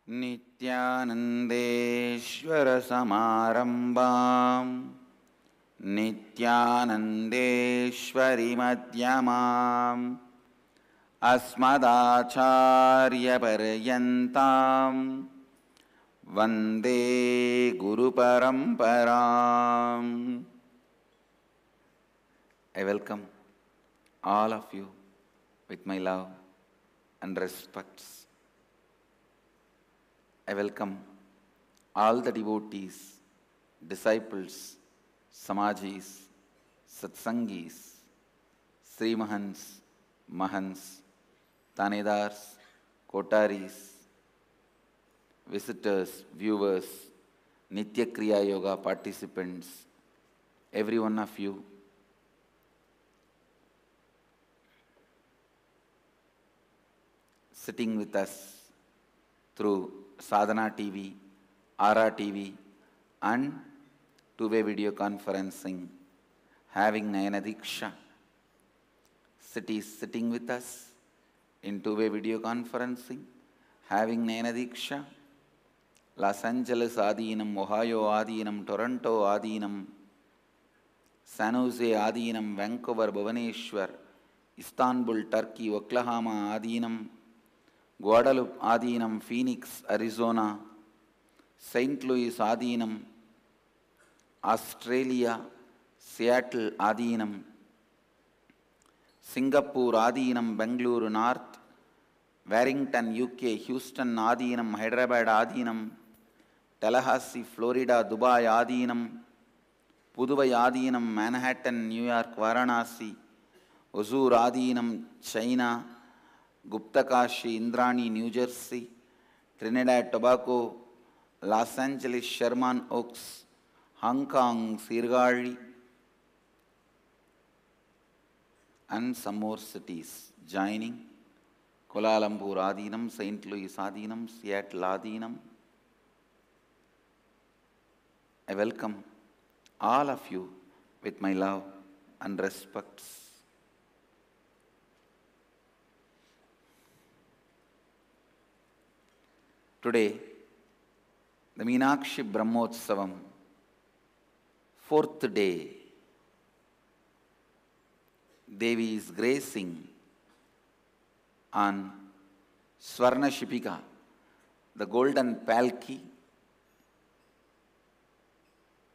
नित्यानन्देश्वरसमारम्भां नित्यानन्देश्वरिमध्यमाम् अस्मदाचार्यपर्यन्तां वन्दे गुरुपरम्पराम्. I welcome all of you with my love and respects. I welcome all the devotees, disciples, samajis, satsangis, Sri Mahants, Mahants, Tanedars, Kotaris, visitors, viewers, Nitya Kriya Yoga participants, every one of you. Sitting with us through Sadhana TV, Ara TV and two-way video conferencing, having Nayana Diksha. Sitting with us in two-way video conferencing, having Nayana Diksha, Los Angeles Adinam, Ohio Adinam, Toronto Adinam, San Jose Adinam, Vancouver, Bhubaneswar, Istanbul, Turkey, Oklahoma Adinam, Guadalupe Adinam, Phoenix, Arizona, St. Louis Adinam, Australia, Seattle Adinam, Singapore Adinam, Bangalore North, Warrington, UK, Houston Adinam, Hyderabad Adinam, Tallahassee, Florida, Dubai Adinam, Puduvai Adinam, Manhattan, New York, Varanasi, Hosur Adinam, China, Guptakashi, Indrani, New Jersey, Trinidad, Tobago, Los Angeles, Sherman Oaks, Hong Kong, Sirgari, and some more cities joining. Kuala Lumpur Adinam, St. Louis Adinam, Seattle Adinam. I welcome all of you with my love and respects. Today, the Meenakshi Brahmotsavam, 4th day, Devi is gracing on Swarna Shipika, the golden palki,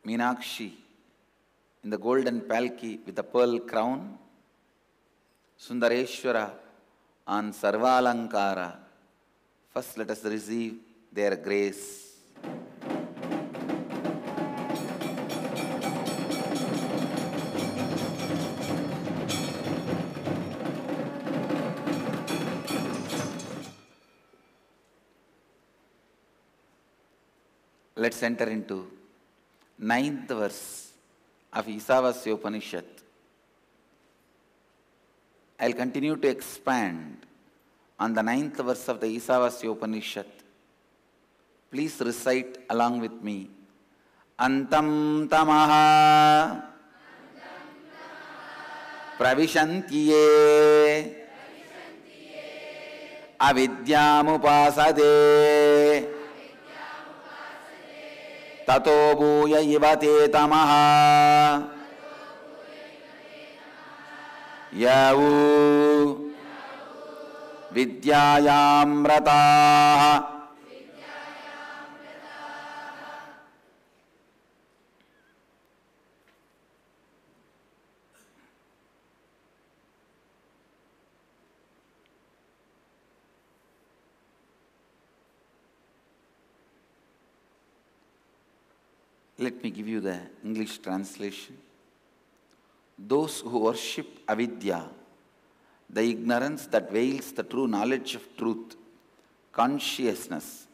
Meenakshi in the golden palki with a pearl crown, Sundareshwara on Sarvalankara. First, let us receive their grace. Let's enter into 9th verse of Isavasya Upanishad. I'll continue to expand on the 9th verse of the Isavasya Upanishad. Please recite along with me. Antam tamaha pravishanti ye avidyamupasade tato bhuya ivate tamaha yavu Vidyayamrataha. Let me give you the English translation. Those who worship avidya, the ignorance that veils the true knowledge of truth, consciousness,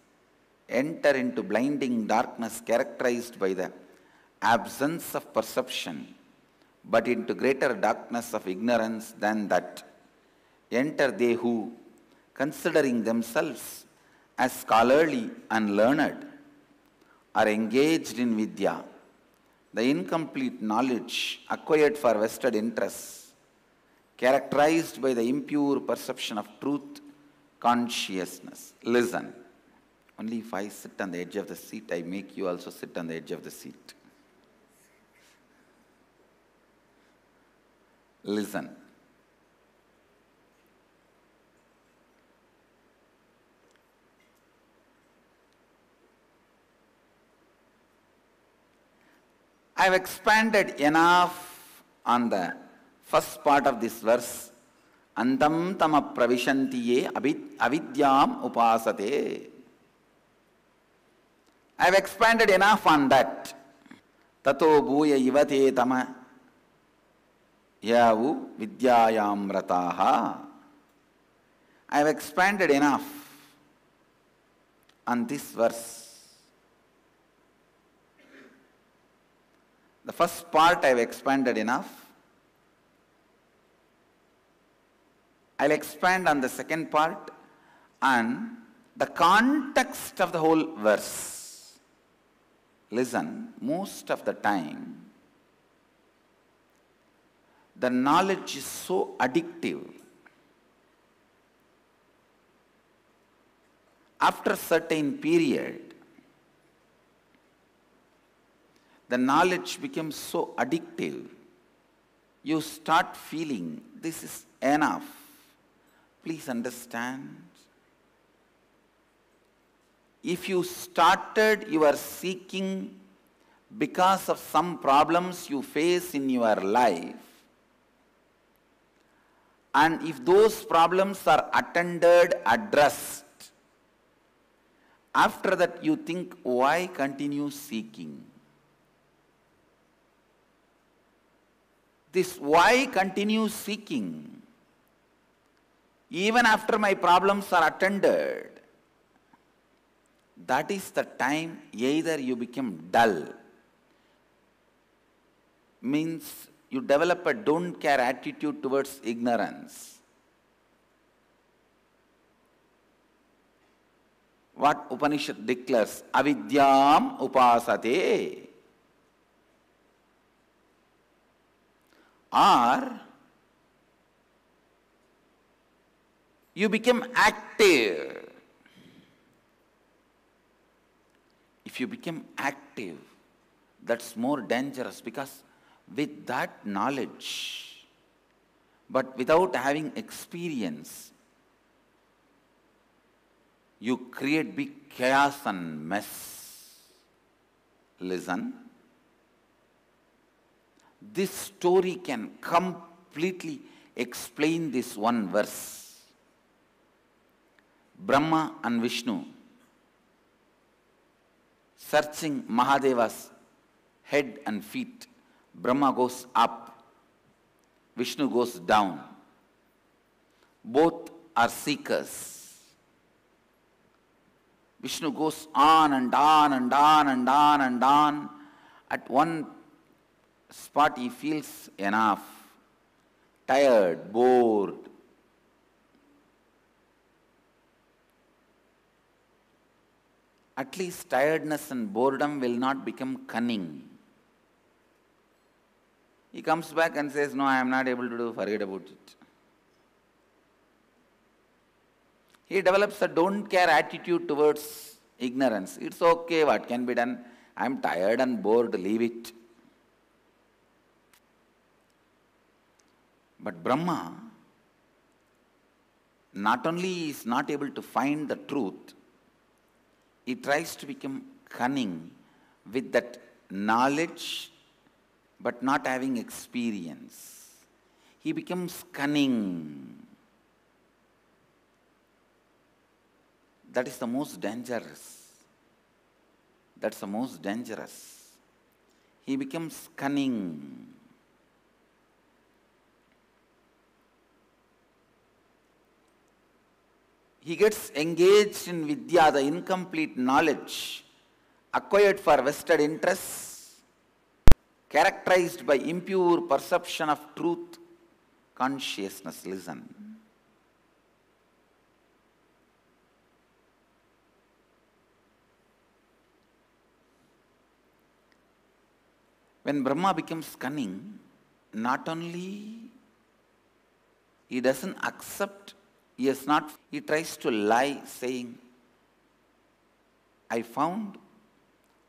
enter into blinding darkness characterized by the absence of perception, but into greater darkness of ignorance than that. Enter they who, considering themselves as scholarly and learned, are engaged in vidya, the incomplete knowledge acquired for vested interests, characterized by the impure perception of truth, consciousness. Listen. Only if I sit on the edge of the seat, I make you also sit on the edge of the seat. Listen. I have expanded enough on the first part of this verse. Antam tama pravishantiye avidyam upasate. I have expanded enough on that. Tato bhuya ivate tama yavu vidyayam rataha. I have expanded enough on this verse. The first part I have expanded enough. I'll expand on the second part and the context of the whole verse. Listen, most of the time, the knowledge is so addictive. After a certain period, the knowledge becomes so addictive, you start feeling this is enough. Please understand. If you started your seeking because of some problems you face in your life, and if those problems are attended, addressed, after that you think, why continue seeking? This why continue seeking, even after my problems are attended, that is the time either you become dull, means you develop a don't care attitude towards ignorance. What Upanishad declares, avidyam upasate. Or you become active. If you become active, that's more dangerous, because with that knowledge, but without having experience, you create big chaos and mess. Listen. This story can completely explain this one verse. Brahma and Vishnu searching Mahadeva's head and feet. Brahma goes up, Vishnu goes down. Both are seekers. Vishnu goes on and on and on and on and on. At one spot he feels enough, tired, bored. At least tiredness and boredom will not become cunning. He comes back and says, no, I am not able to do, forget about it. He develops a don't care attitude towards ignorance. It's okay, what can be done? I am tired and bored, leave it. But Brahma not only is not able to find the truth, he tries to become cunning with that knowledge but not having experience. He becomes cunning. That is the most dangerous. That's the most dangerous. He becomes cunning. He gets engaged in vidya, the incomplete knowledge acquired for vested interests, characterized by impure perception of truth, consciousness. Listen. When Brahma becomes cunning, not only he doesn't accept, he tries to lie, saying, I found,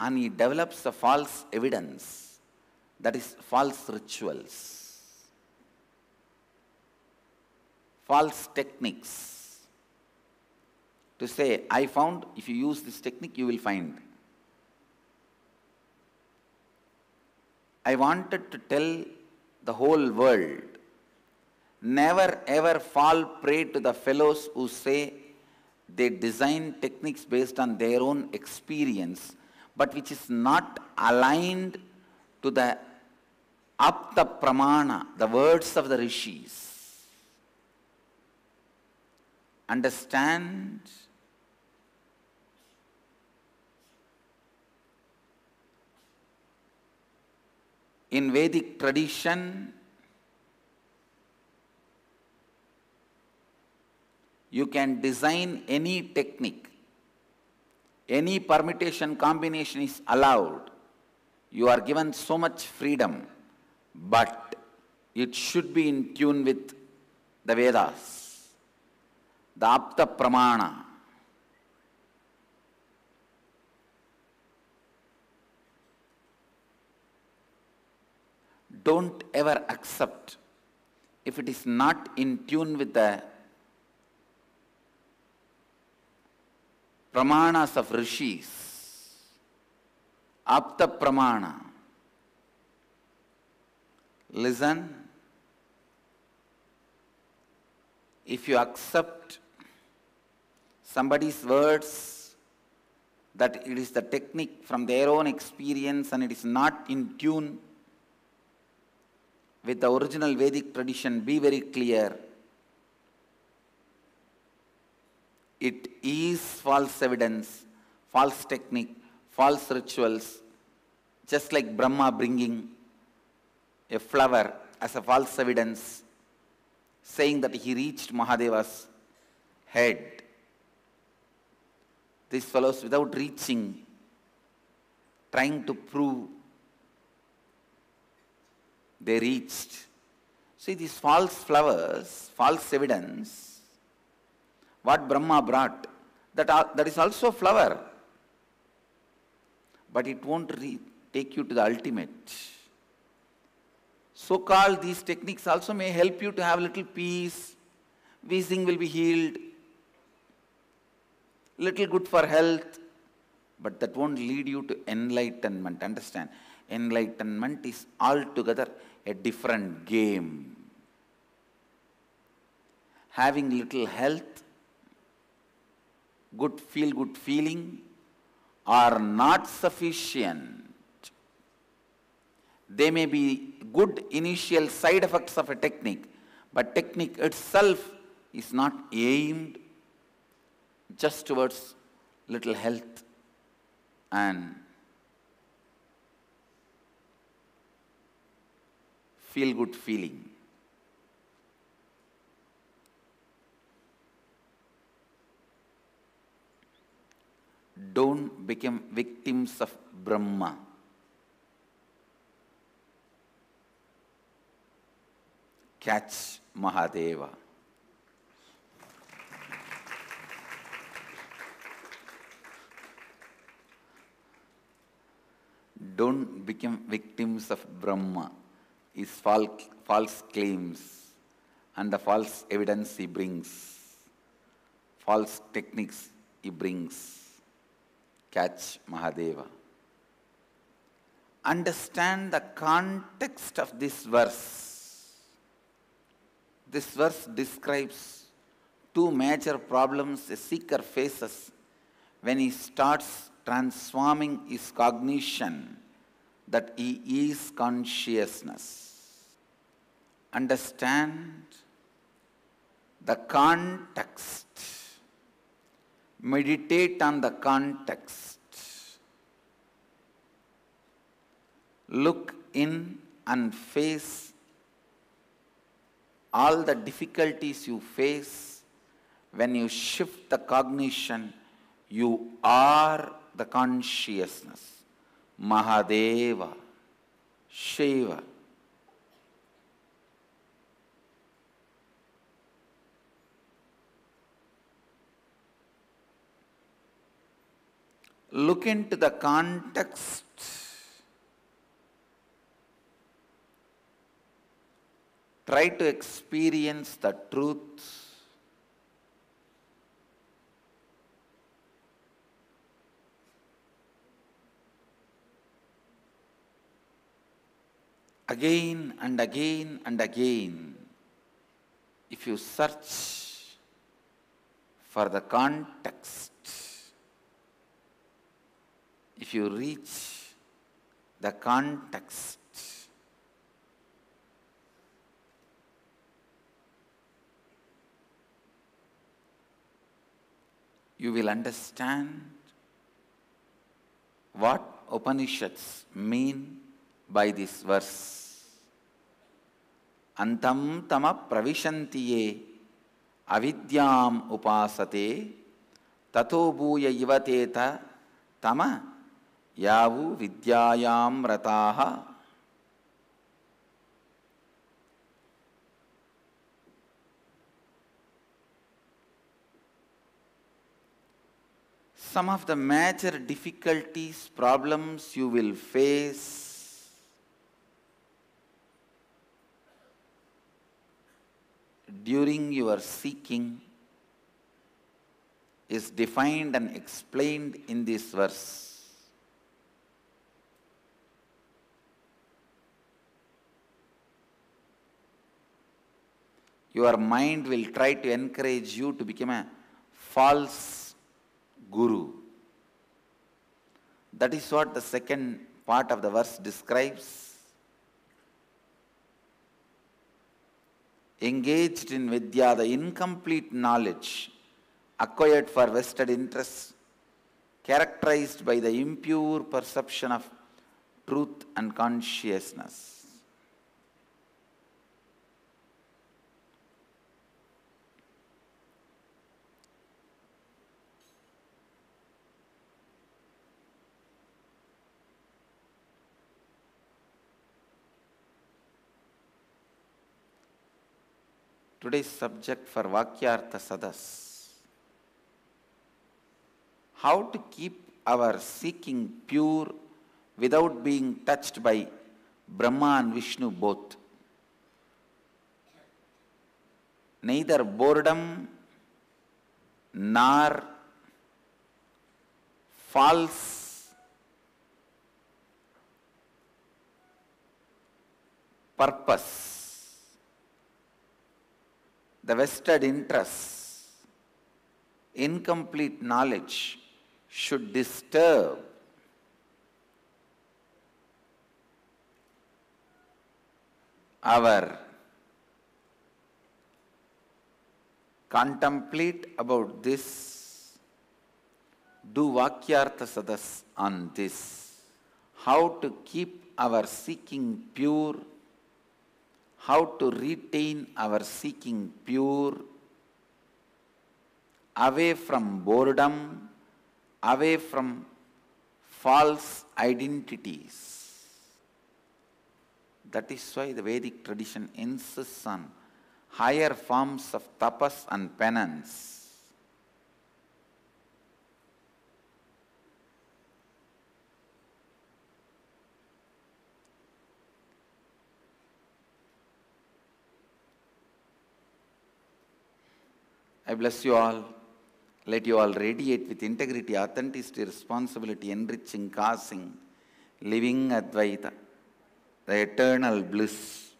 and he develops a false evidence, that is false rituals, false techniques, to say, I found, if you use this technique, you will find. I wanted to tell the whole world, never ever fall prey to the fellows who say they design techniques based on their own experience, but which is not aligned to the Apta Pramana, the words of the rishis. Understand? In Vedic tradition, you can design any technique. Any permutation combination is allowed. You are given so much freedom, but it should be in tune with the Vedas, the Apta Pramana. Don't ever accept if it is not in tune with the Pramanas of rishis, Apta Pramana. Listen, if you accept somebody's words that it is the technique from their own experience and it is not in tune with the original Vedic tradition, be very clear. It is false evidence, false technique, false rituals, just like Brahma bringing a flower as a false evidence, saying that he reached Mahadeva's head. These fellows, without reaching, trying to prove they reached. See, these false flowers, false evidence, what Brahma brought, that is also flower, but it won't take you to the ultimate. So-called these techniques also may help you to have a little peace, wheezing will be healed, little good for health, but that won't lead you to enlightenment. Understand? Enlightenment is altogether a different game. Having little health, good feeling are not sufficient. They may be good initial side effects of a technique, but technique itself is not aimed just towards little health and feel-good feeling. Don't become victims of Brahma. Catch Mahadeva. Don't become victims of Brahma. His false claims and the false evidence he brings, false techniques he brings. Catch Mahadeva. Understand the context of this verse. This verse describes two major problems a seeker faces when he starts transforming his cognition that he is consciousness. Understand the context. Meditate on the context. Look in and face all the difficulties you face when you shift the cognition. You are the consciousness. Mahadeva, Shiva. Look into the context. Try to experience the truth. Again and again and again, if you search for the context, if you reach the context, you will understand what Upanishads mean by this verse. Antam tama pravishantiye avidyam upasate tato bhuya ivateta tama yavu vidyayam rataha. Some of the major difficulties, problems you will face during your seeking is defined and explained in this verse. Your mind will try to encourage you to become a false guru. That is what the second part of the verse describes. Engaged in Vidya, the incomplete knowledge acquired for vested interests, characterized by the impure perception of truth and consciousness. Today's subject for Vakyartha Sadas: how to keep our seeking pure without being touched by Brahma and Vishnu both. Neither boredom nor false purpose, the vested interests, incomplete knowledge should disturb our contemplate about this, do Vakyartha Sadas on this, how to keep our seeking pure, how to retain our seeking pure, away from boredom, away from false identities. That is why the Vedic tradition insists on higher forms of tapas and penance. I bless you all. Let you all radiate with integrity, authenticity, responsibility, enriching, causing, living Advaita, the eternal bliss,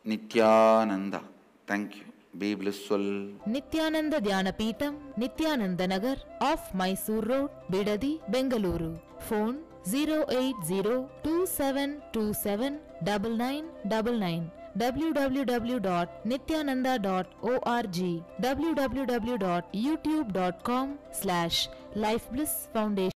Nityananda. Thank you. Be blissful. Nityananda Dhyanapitham, Nityananda Nagar, off Mysore Road, Bidadi, Bengaluru. Phone 08027279999. www.nityananda.org, www.youtube.com/lifeblissfoundation.